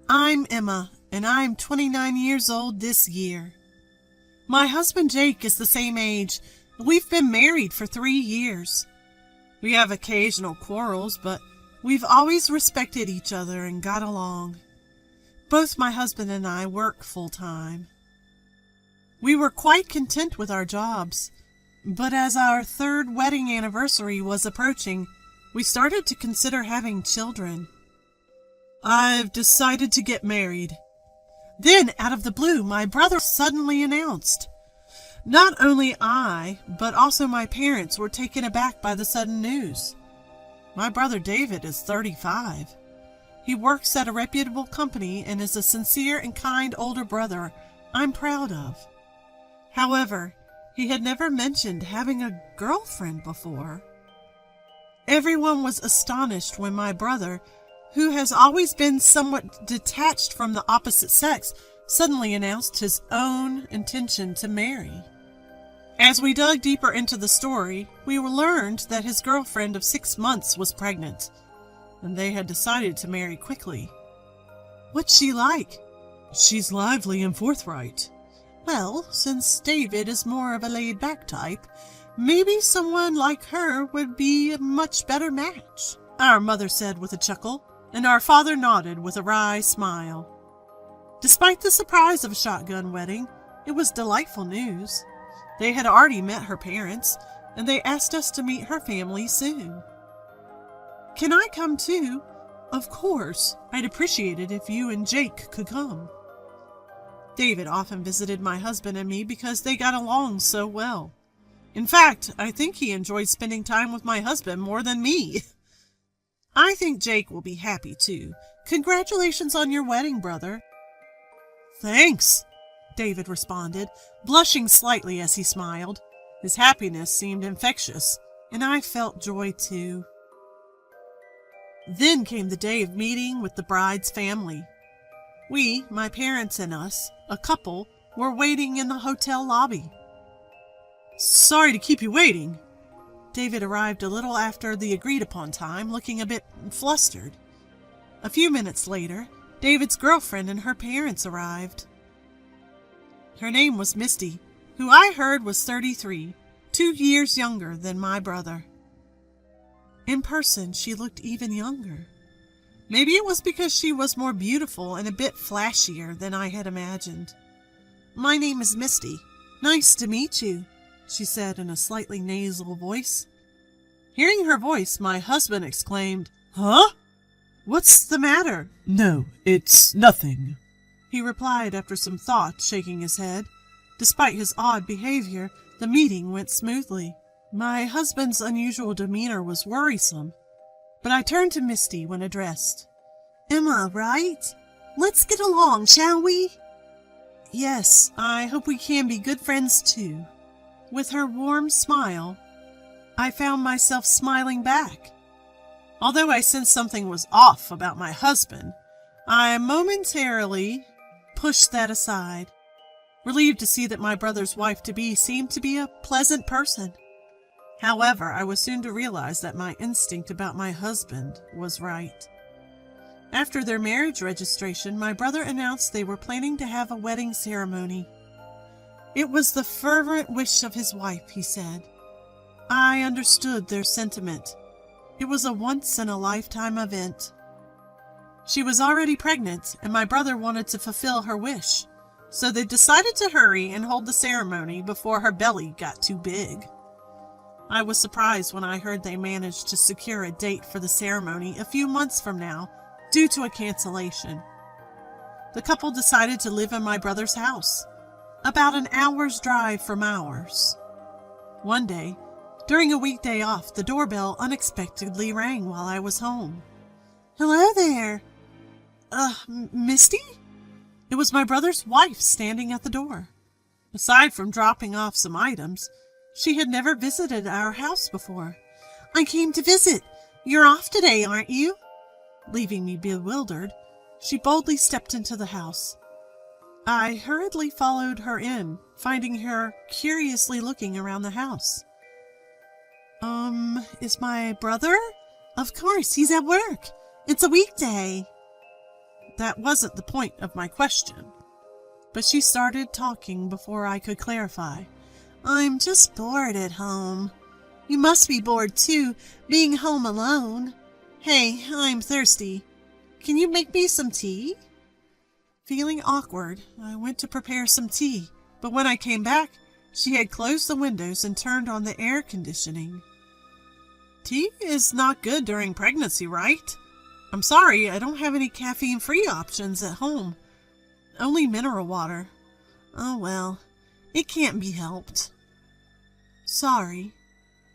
I'm Emma, and I'm 29 years old this year. My husband Jake is the same age. We've been married for 3 years. We have occasional quarrels, but we've always respected each other and got along. Both my husband and I work full-time. We were quite content with our jobs, but as our 3rd wedding anniversary was approaching, we started to consider having children. I've decided to get married. Then, out of the blue, my brother suddenly announced. Not only I, but also my parents were taken aback by the sudden news. My brother David is 35. He works at a reputable company and is a sincere and kind older brother I'm proud of. However, he had never mentioned having a girlfriend before. Everyone was astonished when my brother, who has always been somewhat detached from the opposite sex, suddenly announced his own intention to marry. As we dug deeper into the story, we learned that his girlfriend of 6 months was pregnant, and they had decided to marry quickly. What's she like? She's lively and forthright. Well, since David is more of a laid-back type, maybe someone like her would be a much better match, our mother said with a chuckle, and our father nodded with a wry smile. Despite the surprise of a shotgun wedding, it was delightful news. They had already met her parents, and they asked us to meet her family soon. Can I come too? Of course. I'd appreciate it if you and Jake could come. David often visited my husband and me because they got along so well. In fact, I think he enjoyed spending time with my husband more than me. I think Jake will be happy too. Congratulations on your wedding, brother. Thanks, David responded, blushing slightly as he smiled. His happiness seemed infectious, and I felt joy too. Then came the day of meeting with the bride's family. We, my parents and us, a couple, were waiting in the hotel lobby. Sorry to keep you waiting. David arrived a little after the agreed-upon time, looking a bit flustered. A few minutes later, David's girlfriend and her parents arrived. Her name was Misty, who I heard was 33, 2 years younger than my brother. In person, she looked even younger. Maybe it was because she was more beautiful and a bit flashier than I had imagined. My name is Misty. Nice to meet you, she said in a slightly nasal voice. Hearing her voice, my husband exclaimed, Huh? What's the matter? No, it's nothing, he replied after some thought, shaking his head. Despite his odd behavior, the meeting went smoothly. My husband's unusual demeanor was worrisome, but I turned to Misty when addressed. Emma, right? Let's get along, shall we? Yes, I hope we can be good friends too. With her warm smile, I found myself smiling back. Although I sensed something was off about my husband, I momentarily pushed that aside, relieved to see that my brother's wife-to-be seemed to be a pleasant person. However, I was soon to realize that my instinct about my husband was right. After their marriage registration, my brother announced they were planning to have a wedding ceremony. It was the fervent wish of his wife, he said. I understood their sentiment. It was a once-in-a-lifetime event. She was already pregnant, and my brother wanted to fulfill her wish, so they decided to hurry and hold the ceremony before her belly got too big. I was surprised when I heard they managed to secure a date for the ceremony a few months from now due to a cancellation. The couple decided to live in my brother's house, about an hour's drive from ours. One day, during a weekday off, the doorbell unexpectedly rang while I was home. Hello there. Misty? It was my brother's wife standing at the door. Aside from dropping off some items, she had never visited our house before. I came to visit. You're off today, aren't you? Leaving me bewildered, she boldly stepped into the house. I hurriedly followed her in, finding her curiously looking around the house. Is my brother? Of course, he's at work. It's a weekday. That wasn't the point of my question. But she started talking before I could clarify. I'm just bored at home. You must be bored too, being home alone. Hey, I'm thirsty. Can you make me some tea? Feeling awkward, I went to prepare some tea, but when I came back, she had closed the windows and turned on the air conditioning. Tea is not good during pregnancy, right? I'm sorry, I don't have any caffeine-free options at home. Only mineral water. Oh well, it can't be helped. Sorry.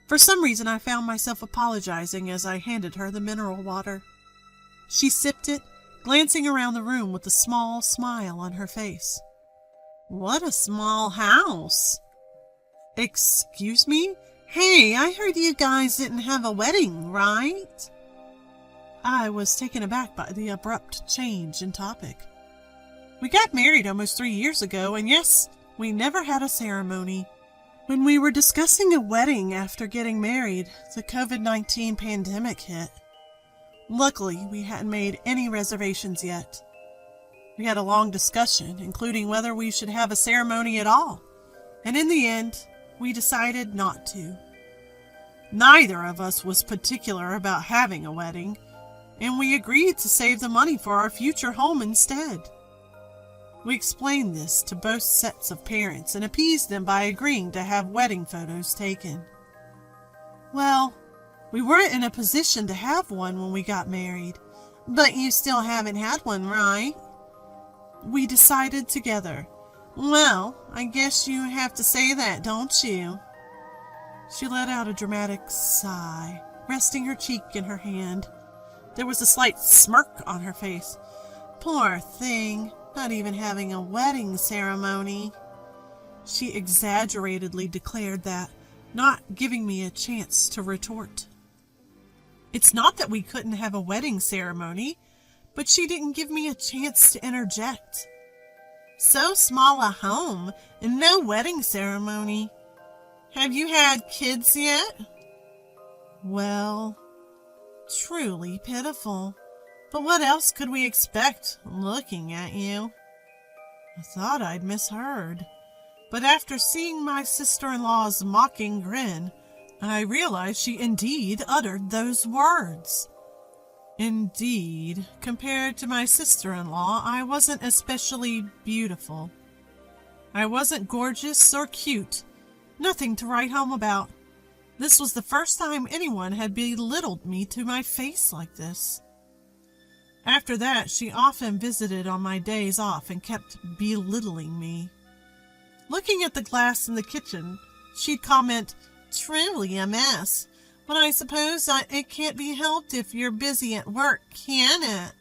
For some reason, I found myself apologizing as I handed her the mineral water. She sipped it, glancing around the room with a small smile on her face. What a small house. Excuse me? Hey, I heard you guys didn't have a wedding, right? I was taken aback by the abrupt change in topic. We got married almost 3 years ago, and yes, we never had a ceremony. When we were discussing a wedding after getting married, the COVID-19 pandemic hit. Luckily, we hadn't made any reservations yet. We had a long discussion, including whether we should have a ceremony at all, and in the end, we decided not to. Neither of us was particular about having a wedding, and we agreed to save the money for our future home instead. We explained this to both sets of parents and appeased them by agreeing to have wedding photos taken. Well, we weren't in a position to have one when we got married, but you still haven't had one, right? We decided together. Well, I guess you have to say that, don't you? She let out a dramatic sigh, resting her cheek in her hand. There was a slight smirk on her face. Poor thing, not even having a wedding ceremony. She exaggeratedly declared that, not giving me a chance to retort. It's not that we couldn't have a wedding ceremony, but she didn't give me a chance to interject. So small a home and no wedding ceremony. Have you had kids yet? Well, truly pitiful. But what else could we expect looking at you? I thought I'd misheard. But after seeing my sister-in-law's mocking grin, I realized she indeed uttered those words. Indeed, compared to my sister-in-law, I wasn't especially beautiful. I wasn't gorgeous or cute. Nothing to write home about. This was the first time anyone had belittled me to my face like this. After that, she often visited on my days off and kept belittling me. Looking at the glass in the kitchen, she'd comment, "Truly a mess. But I suppose it can't be helped if you're busy at work, can it?"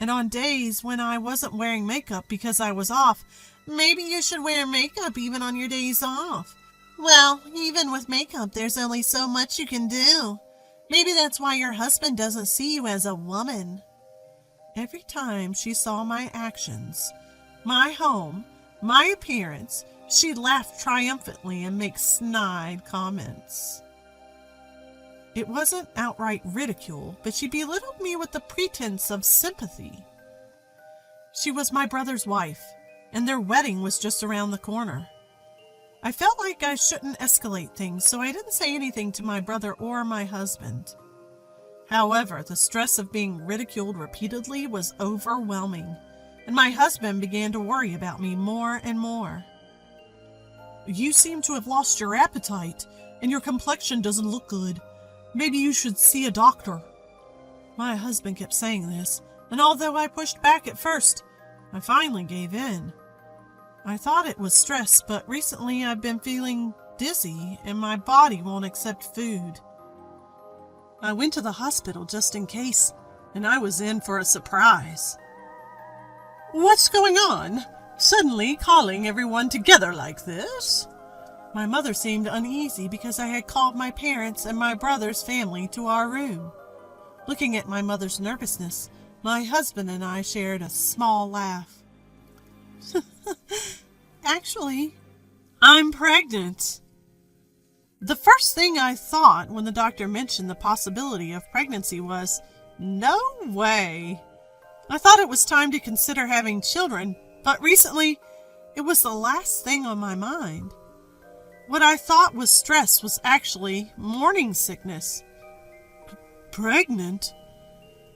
And on days when I wasn't wearing makeup because I was off, "Maybe you should wear makeup even on your days off." Well, even with makeup, there's only so much you can do. Maybe that's why your husband doesn't see you as a woman. Every time she saw my actions, my home, my appearance, she'd laugh triumphantly and make snide comments. It wasn't outright ridicule, but she belittled me with the pretense of sympathy. She was my brother's wife, and their wedding was just around the corner. I felt like I shouldn't escalate things, so I didn't say anything to my brother or my husband. However, the stress of being ridiculed repeatedly was overwhelming, and my husband began to worry about me more and more. "You seem to have lost your appetite, and your complexion doesn't look good. Maybe you should see a doctor." My husband kept saying this, and although I pushed back at first, I finally gave in. I thought it was stress, but recently I've been feeling dizzy and my body won't accept food. I went to the hospital just in case, and I was in for a surprise. "What's going on? Suddenly calling everyone together like this?" My mother seemed uneasy because I had called my parents and my brother's family to our room. Looking at my mother's nervousness, my husband and I shared a small laugh. "Actually, I'm pregnant." The first thing I thought when the doctor mentioned the possibility of pregnancy was, "No way." I thought it was time to consider having children, but recently it was the last thing on my mind. What I thought was stress was actually morning sickness. Pregnant?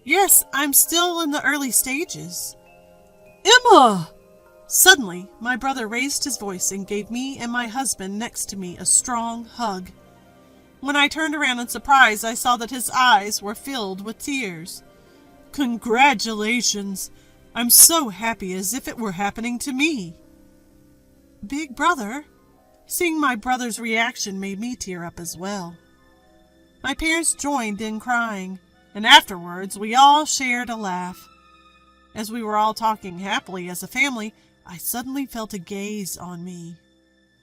Yes, I'm still in the early stages. Emma! Suddenly, my brother raised his voice and gave me and my husband next to me a strong hug. When I turned around in surprise, I saw that his eyes were filled with tears. Congratulations! I'm so happy, as if it were happening to me. Big brother? Seeing my brother's reaction made me tear up as well. My parents joined in crying, and afterwards we all shared a laugh. As we were all talking happily as a family, I suddenly felt a gaze on me.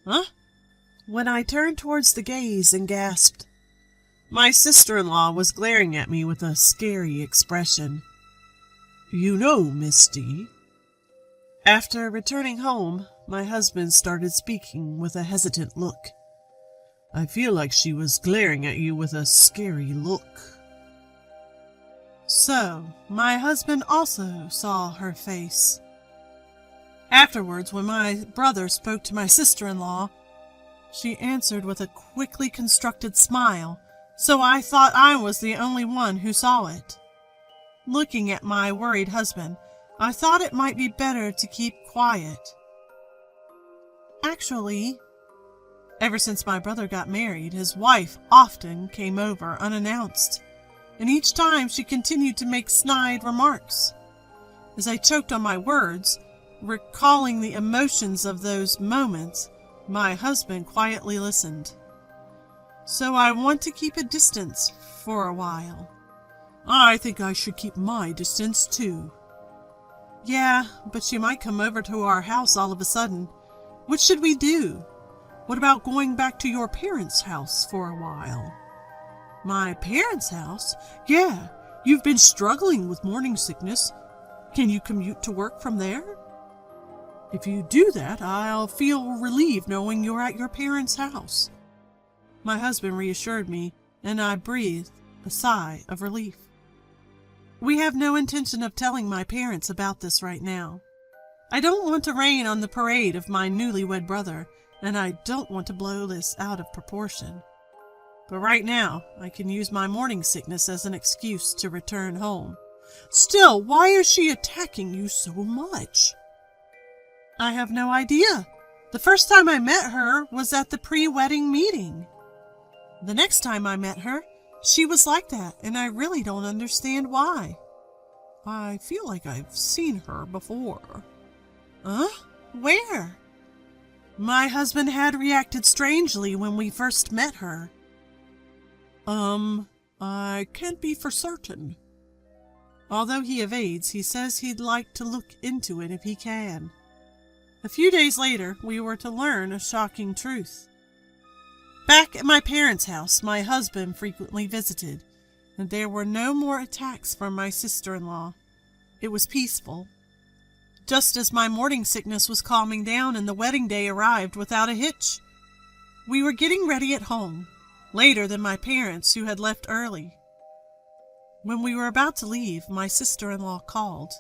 Huh? When I turned towards the gaze and gasped, my sister-in-law was glaring at me with a scary expression. You know, Misty. After returning home, my husband started speaking with a hesitant look. I feel like she was glaring at you with a scary look. So, my husband also saw her face. Afterwards, when my brother spoke to my sister-in-law, she answered with a quickly constructed smile, so I thought I was the only one who saw it. Looking at my worried husband, I thought it might be better to keep quiet. Actually, ever since my brother got married, his wife often came over unannounced, and each time she continued to make snide remarks. As I choked on my words, recalling the emotions of those moments, my husband quietly listened. So I want to keep a distance for a while. I think I should keep my distance too. Yeah, but she might come over to our house all of a sudden. What should we do? What about going back to your parents' house for a while? My parents' house? Yeah, you've been struggling with morning sickness. Can you commute to work from there? If you do that, I'll feel relieved knowing you're at your parents' house. My husband reassured me, and I breathed a sigh of relief. We have no intention of telling my parents about this right now. I don't want to rain on the parade of my newlywed brother, and I don't want to blow this out of proportion. But right now, I can use my morning sickness as an excuse to return home. Still, why is she attacking you so much? I have no idea. The first time I met her was at the pre-wedding meeting. The next time I met her, she was like that, and I really don't understand why. I feel like I've seen her before. Huh? Where? My husband had reacted strangely when we first met her. I can't be for certain. Although he evades, he says he'd like to look into it if he can. A few days later, we were to learn a shocking truth. Back at my parents' house, my husband frequently visited, and there were no more attacks from my sister-in-law. It was peaceful. Just as my morning sickness was calming down and the wedding day arrived without a hitch. We were getting ready at home, later than my parents, who had left early. When we were about to leave, my sister-in-law called.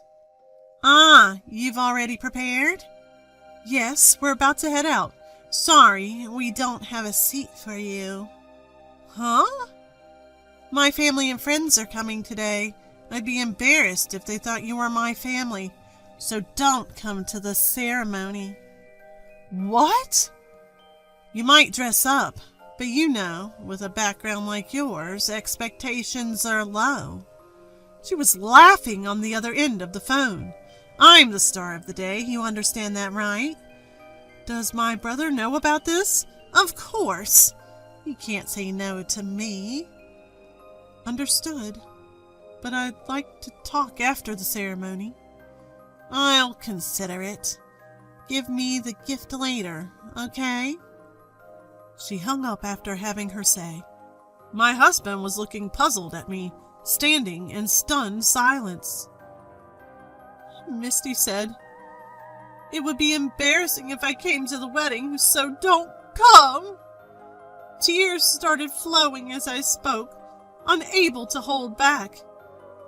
"Ah, you've already prepared?" "Yes, we're about to head out. Sorry, we don't have a seat for you." "Huh?" "My family and friends are coming today. I'd be embarrassed if they thought you were my family, so don't come to the ceremony." "What?" "You might dress up, but you know, with a background like yours, expectations are low." She was laughing on the other end of the phone. I'm the star of the day, you understand that, right? Does my brother know about this? Of course. He can't say no to me. Understood. But I'd like to talk after the ceremony. I'll consider it. Give me the gift later, okay? She hung up after having her say. My husband was looking puzzled at me, standing in stunned silence. Misty said, "It would be embarrassing if I came to the wedding, so don't come." Tears started flowing as I spoke, unable to hold back.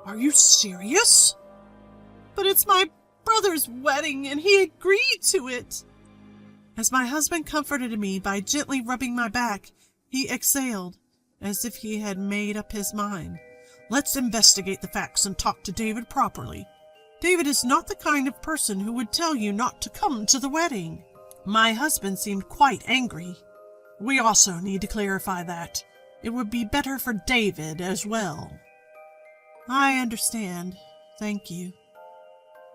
"Are you serious?" But it's my brother's wedding, and he agreed to it. As my husband comforted me by gently rubbing my back, he exhaled, as if he had made up his mind. Let's investigate the facts and talk to David properly. David is not the kind of person who would tell you not to come to the wedding. My husband seemed quite angry. We also need to clarify that. It would be better for David as well. I understand. Thank you.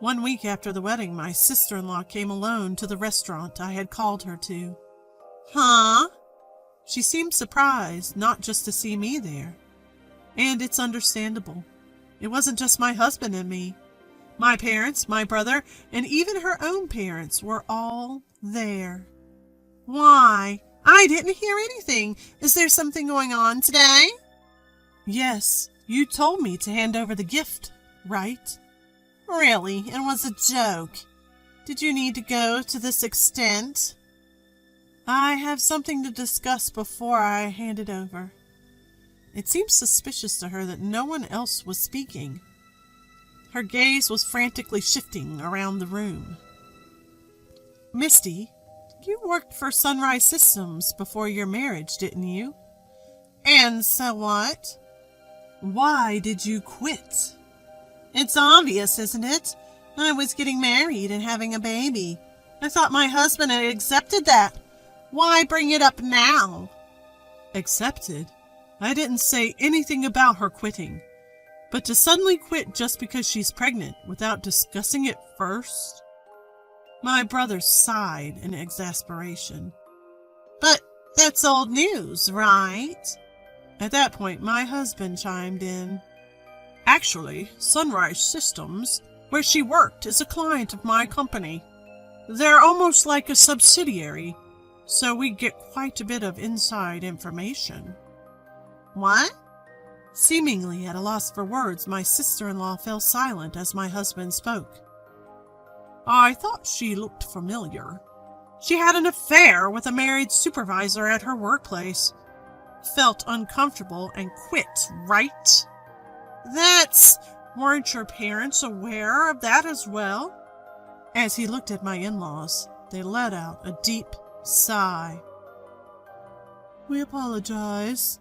1 week after the wedding, my sister-in-law came alone to the restaurant I had called her to. Huh? She seemed surprised not just to see me there. And it's understandable. It wasn't just my husband and me. My parents, my brother, and even her own parents were all there. Why? I didn't hear anything. Is there something going on today? Yes, you told me to hand over the gift, right? Really? It was a joke. Did you need to go to this extent? I have something to discuss before I hand it over. It seemed suspicious to her that no one else was speaking. Her gaze was frantically shifting around the room. Misty, you worked for Sunrise Systems before your marriage, didn't you? And so what? Why did you quit? It's obvious, isn't it? I was getting married and having a baby. I thought my husband had accepted that. Why bring it up now? Accepted? I didn't say anything about her quitting. But to suddenly quit just because she's pregnant without discussing it first? My brother sighed in exasperation. But that's old news, right? At that point, my husband chimed in. Actually, Sunrise Systems, where she worked, is a client of my company. They're almost like a subsidiary, so we get quite a bit of inside information. What? Seemingly at a loss for words, my sister-in-law fell silent as my husband spoke. I thought she looked familiar. She had an affair with a married supervisor at her workplace. Felt uncomfortable and quit, right? Weren't your parents aware of that as well? As he looked at my in-laws, they let out a deep sigh. We apologize.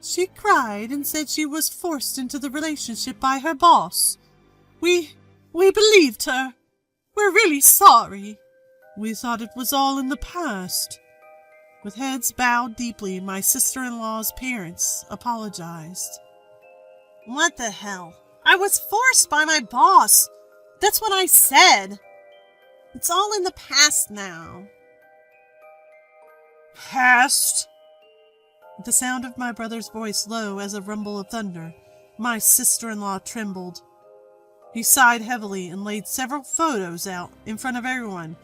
She cried and said she was forced into the relationship by her boss. We believed her. We're really sorry. We thought it was all in the past. With heads bowed deeply, my sister-in-law's parents apologized. What the hell? I was forced by my boss. That's what I said. It's all in the past now. Past? At the sound of my brother's voice low as a rumble of thunder, my sister-in-law trembled. He sighed heavily and laid several photos out in front of everyone.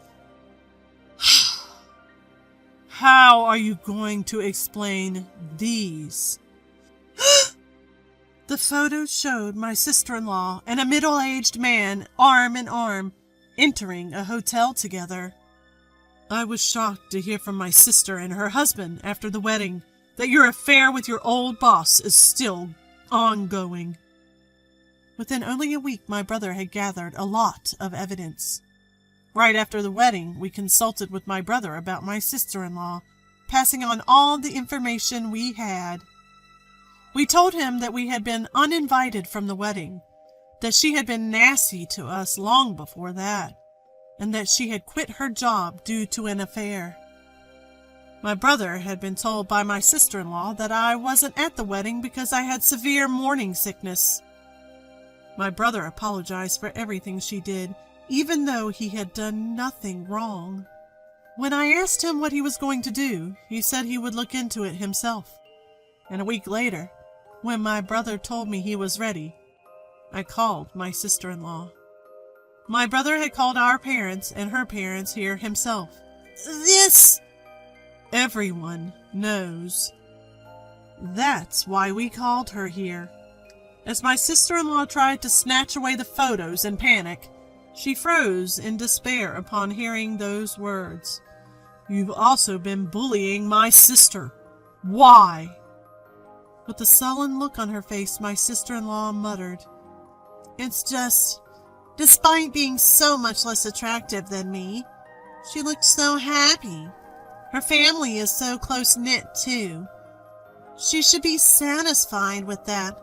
How are you going to explain these? The photos showed my sister-in-law and a middle-aged man, arm in arm, entering a hotel together. I was shocked to hear from my sister and her husband after the wedding that your affair with your old boss is still ongoing. Within only a week, my brother had gathered a lot of evidence. Right after the wedding, we consulted with my brother about my sister-in-law, passing on all the information we had. We told him that we had been uninvited from the wedding, that she had been nasty to us long before that, and that she had quit her job due to an affair. My brother had been told by my sister-in-law that I wasn't at the wedding because I had severe morning sickness. My brother apologized for everything she did, even though he had done nothing wrong. When I asked him what he was going to do, he said he would look into it himself. And a week later, when my brother told me he was ready, I called my sister-in-law. My brother had called our parents and her parents here himself. Everyone knows. That's why we called her here. As my sister-in-law tried to snatch away the photos in panic, she froze in despair upon hearing those words. You've also been bullying my sister. Why? With a sullen look on her face, my sister-in-law muttered, It's just Despite being so much less attractive than me, she looked so happy. Her family is so close-knit, too. She should be satisfied with that.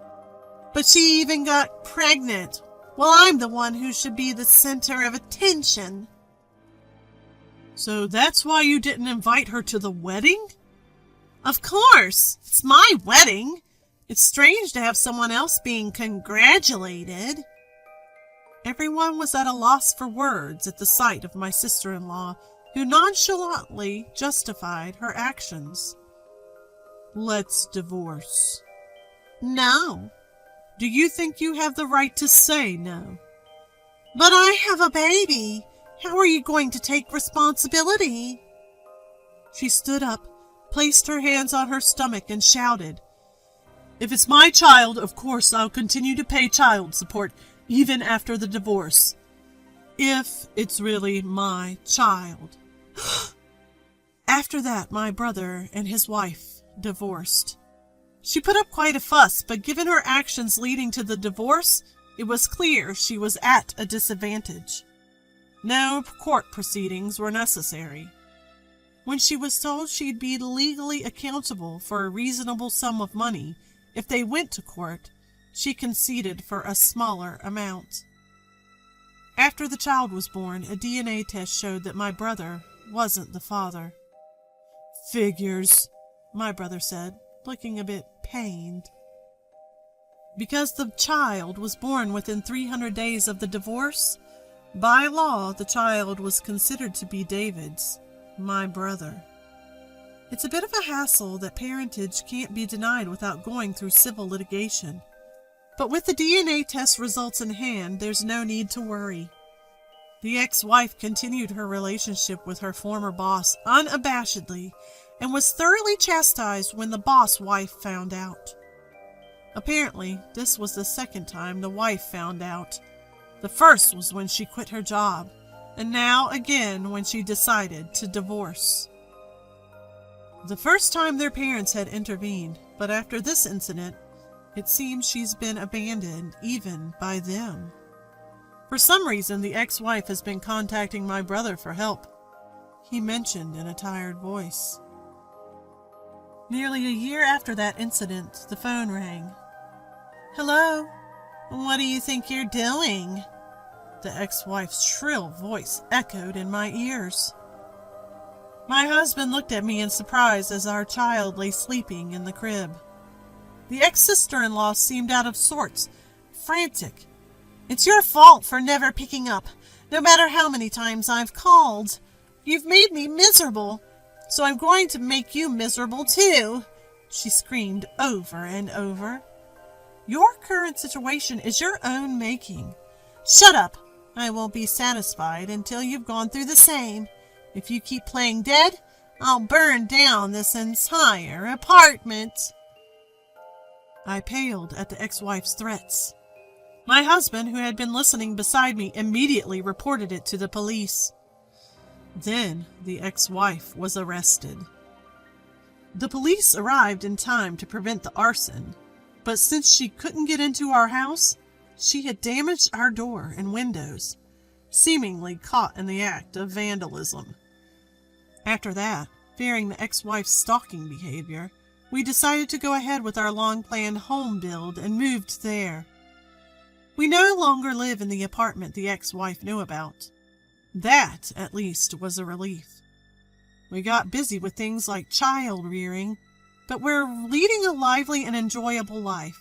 But she even got pregnant. Well, I'm the one who should be the center of attention. So that's why you didn't invite her to the wedding? Of course. It's my wedding. It's strange to have someone else being congratulated. Everyone was at a loss for words at the sight of my sister-in-law, who nonchalantly justified her actions. Let's divorce. No. Do you think you have the right to say no? But I have a baby. How are you going to take responsibility? She stood up, placed her hands on her stomach, and shouted, "If it's my child, of course I'll continue to pay child support even after the divorce. If it's really my child." After that, my brother and his wife divorced. She put up quite a fuss, but given her actions leading to the divorce, it was clear she was at a disadvantage. No court proceedings were necessary. When she was told she'd be legally accountable for a reasonable sum of money if they went to court, she conceded for a smaller amount. After the child was born, a DNA test showed that my brother wasn't the father. "Figures," my brother said, looking a bit pained. Because the child was born within 300 days of the divorce, by law the child was considered to be David's, my brother. It's a bit of a hassle that parentage can't be denied without going through civil litigation. But with the DNA test results in hand, there's no need to worry. The ex-wife continued her relationship with her former boss unabashedly and was thoroughly chastised when the boss wife found out. Apparently, this was the second time the wife found out. The first was when she quit her job, and now again when she decided to divorce. The first time their parents had intervened, but after this incident, it seems she's been abandoned even by them. For some reason, the ex-wife has been contacting my brother for help, he mentioned in a tired voice. Nearly a year after that incident, the phone rang. "Hello? What do you think you're doing?" The ex-wife's shrill voice echoed in my ears. My husband looked at me in surprise as our child lay sleeping in the crib. The ex-sister-in-law seemed out of sorts, frantic. "It's your fault for never picking up, no matter how many times I've called. You've made me miserable, so I'm going to make you miserable too," she screamed over and over. "Your current situation is your own making." "Shut up! I won't be satisfied until you've gone through the same. If you keep playing dead, I'll burn down this entire apartment." I paled at the ex-wife's threats. My husband, who had been listening beside me, immediately reported it to the police. Then the ex-wife was arrested. The police arrived in time to prevent the arson, but since she couldn't get into our house, she had damaged our door and windows, seemingly caught in the act of vandalism. After that, fearing the ex-wife's stalking behavior, we decided to go ahead with our long-planned home build and moved there. We no longer live in the apartment the ex-wife knew about. That, at least, was a relief. We got busy with things like child rearing, but we're leading a lively and enjoyable life.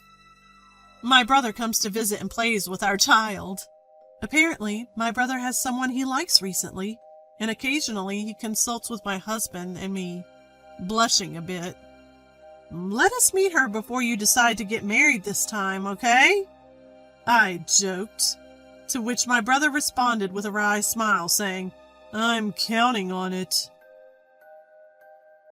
My brother comes to visit and plays with our child. Apparently, my brother has someone he likes recently, and occasionally he consults with my husband and me, blushing a bit. "Let us meet her before you decide to get married this time, okay?" I joked, to which my brother responded with a wry smile, saying, "I'm counting on it."